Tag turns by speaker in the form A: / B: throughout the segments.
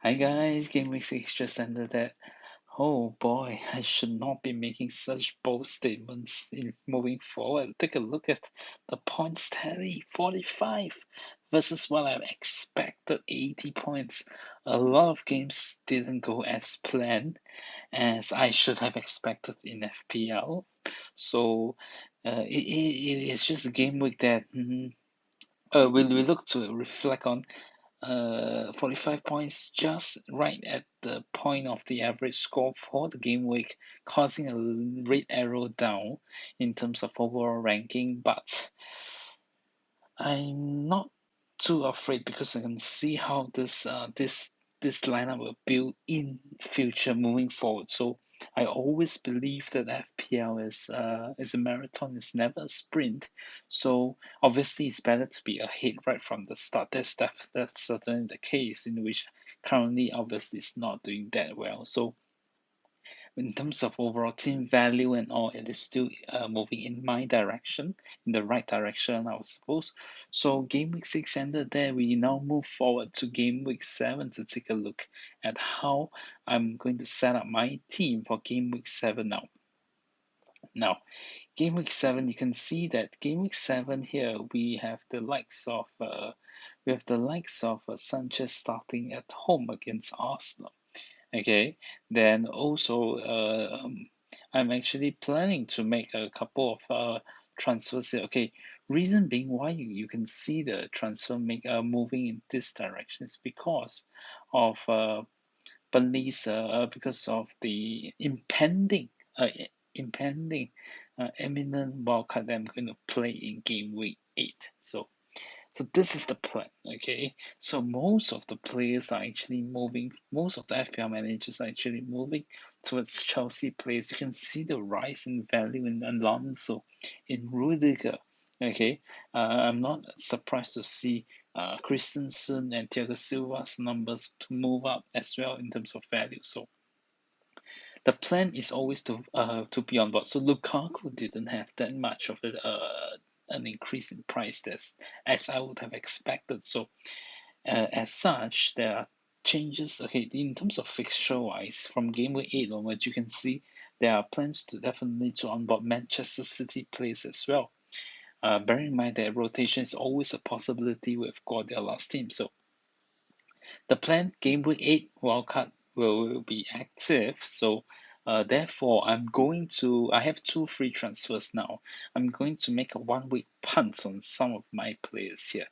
A: Hi guys, Game Week 6 just ended that. Oh boy, I should not be making such bold statements in moving forward. Take a look at the points tally, 45 versus what I expected, 80 points. A lot of games didn't go as planned, as I should have expected in FPL. So it is just a game week that we look to reflect on 45 points, just right at the point of the average score for the game week, causing a red arrow down in terms of overall ranking. But I'm not too afraid because I can see how this lineup will build in future moving forward. So I always believe that FPL is a marathon, it's never a sprint. So obviously it's better to be ahead right from the start. That's certainly the case in which currently obviously it's not doing that well. So in terms of overall team value and all, it is still moving in my direction, in the right direction, I suppose. So game week 6 ended there. We now move forward to game week 7 to take a look at how I'm going to set up my team for game week 7 now. Now, game week 7, you can see that game week 7 here, we have the likes of Sanchez starting at home against Arsenal. Okay, then also I'm actually planning to make a couple of transfers here. Okay, reason being why you can see the transfer moving in this direction is of Burnley's because of the uh, impending imminent wildcard that I'm going to play in game week 8. So this is the plan, okay? So most of the players are actually moving, most of the FPL managers are actually moving towards Chelsea players. You can see the rise in value in Alonso, in Rudiger, okay? I'm not surprised to see Christensen and Thiago Silva's numbers to move up as well in terms of value. So the plan is always to be on board. So Lukaku didn't have that much of an increase in price as I would have expected. So as such, there are changes. Okay, in terms of fixture wise, from game week 8 onwards, you can see there are plans to definitely to onboard Manchester City players as well. Bearing in mind that rotation is always a possibility with Guardiola's team. So the planned game week 8 wildcard will be active. So therefore, I have two free transfers now. I'm going to make a 1 week punt on some of my players here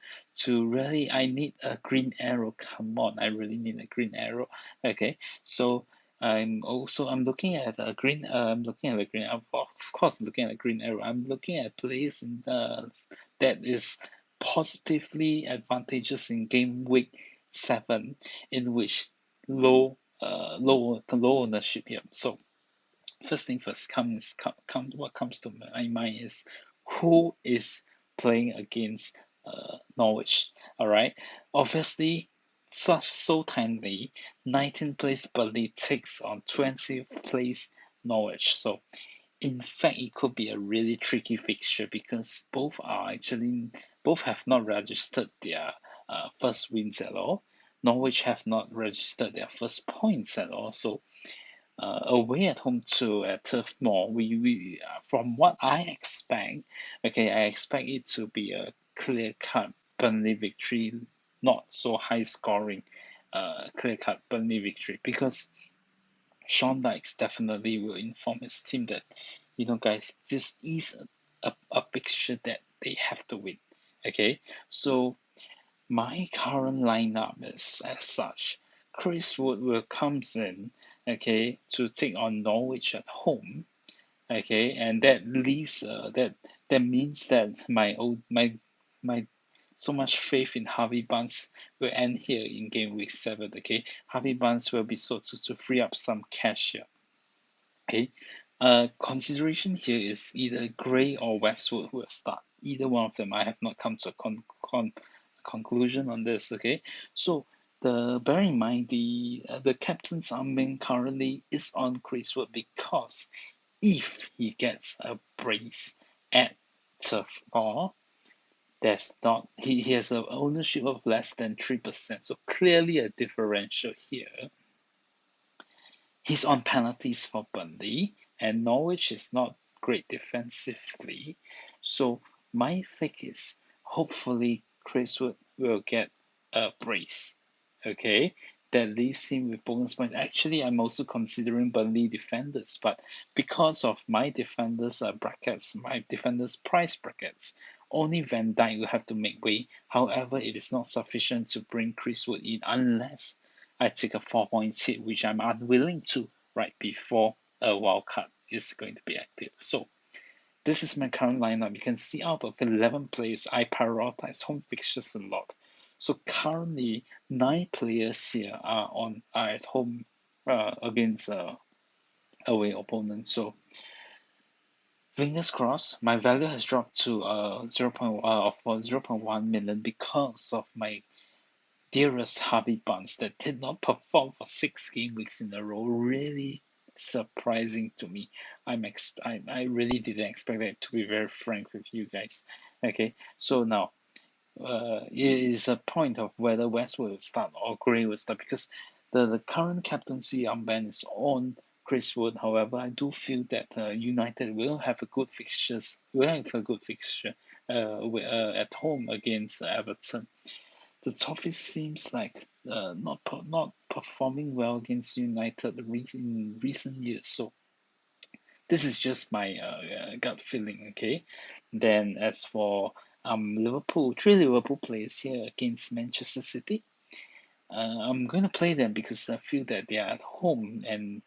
A: I need a green arrow. Come on, I really need a green arrow. Okay, so I'm looking at a green, of course, looking at a green arrow. I'm looking at players that is positively advantageous in game week 7, in which low ownership here. So first thing first what comes to my mind is who is playing against Norwich. All right, obviously, so timely. 19th place Burnley takes on 20th place Norwich. So in fact, it could be a really tricky fixture because both have not registered their first wins at all. Norwich have not registered their first points at all. So away at home to at Turf Moor, we from what I expect, okay, I expect it to be a clear cut Burnley victory, not so high scoring, clear cut Burnley victory because Sean Dykes definitely will inform his team that, guys, this is a fixture that they have to win. Okay, so my current lineup is as such. Chris Wood will comes in, okay, to take on Norwich at home, okay, and that means that my so much faith in Harvey Barnes will end here in game week 7. Okay, Harvey Barnes will be so to free up some cash here. Okay, consideration here is either Gray or Westwood who will start. Either one of them. I have not come to a conclusion on this. Okay, so bear in mind the captain's armband currently is on Chris Wood because if he gets a brace at turf or There's not he has an ownership of less than 3%, so clearly a differential here. He's on penalties for Burnley, and Norwich is not great defensively. So my take is hopefully Chris Wood will get a brace. Okay, that leaves him with bonus points. Actually, I'm also considering Burnley defenders, but because of my defenders brackets, my defenders price brackets, only Van Dijk will have to make way. However, it is not sufficient to bring Chris Wood in unless I take a 4 points hit, which I'm unwilling to right before a wild card is going to be active. So this is my current lineup. You can see out of 11 players, I prioritize home fixtures a lot. So currently, 9 players here are at home against away opponents. So fingers crossed, my value has dropped to 0.1 million because of my dearest Harvey Barnes that did not perform for 6 game weeks in a row. Really surprising to me. I really didn't expect that, to be very frank with you guys. Okay, so now it is a point of whether Westwood will start or Gray will start because the current captaincy armband is on Chris Wood. However, I do feel that United will have a good fixtures. Will have a good fixture at home against Everton. The Toffees seems like not performing well against United in recent years. So this is just my gut feeling. Okay, then as for Liverpool, 3 Liverpool players here against Manchester City. I'm gonna play them because I feel that they are at home and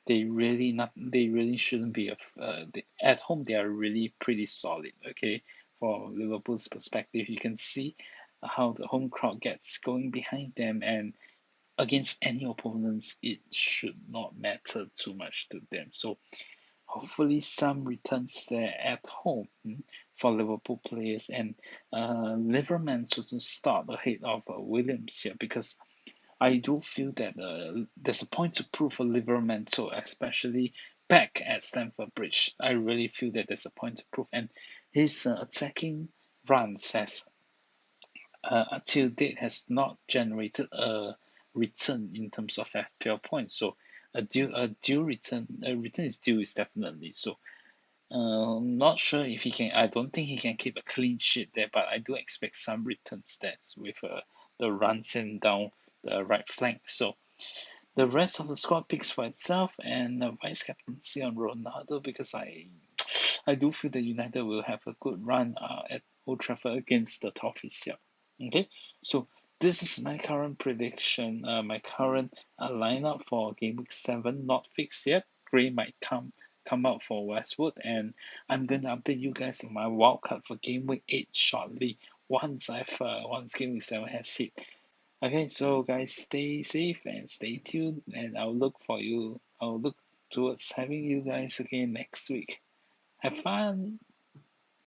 A: they really shouldn't be at home. They are really pretty solid. Okay, for Liverpool's perspective, you can see how the home crowd gets going behind them, and against any opponents, it should not matter too much to them. So hopefully some returns there at home for Liverpool players, and Liverman to start ahead of Williams here because I do feel that there's a point to prove for Liverman, so especially back at Stamford Bridge. I really feel that there's a point to prove, and his attacking runs has until date has not generated a return in terms of FPL points. So a due return, a return is due is definitely so. Not sure if he can. I don't think he can keep a clean sheet there, but I do expect some return stats with the runs in down the right flank. So the rest of the squad picks for itself, and vice captaincy on Ronaldo because I do feel that United will have a good run at Old Trafford against the Toffees here. Okay, so this is my current prediction, my current lineup for Game Week 7, not fixed yet. Gray might come out for Westwood, and I'm gonna update you guys on my wildcard for Game Week 8 shortly once Game Week 7 has hit. Okay, so guys, stay safe and stay tuned, and I'll look towards having you guys again next week. Have fun!